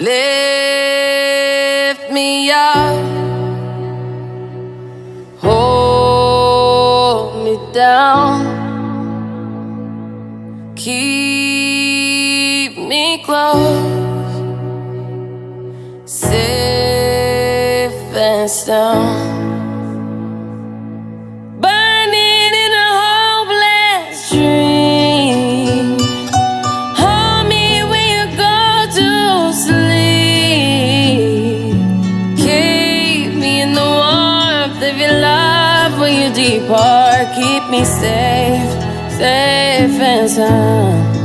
Lift me up, hold me down, keep me close, safe and sound. Burning in a hopeless dream, hold me when you go to sleep. Keep me in the warmth of your love when you depart. Keep me safe, safe and sound.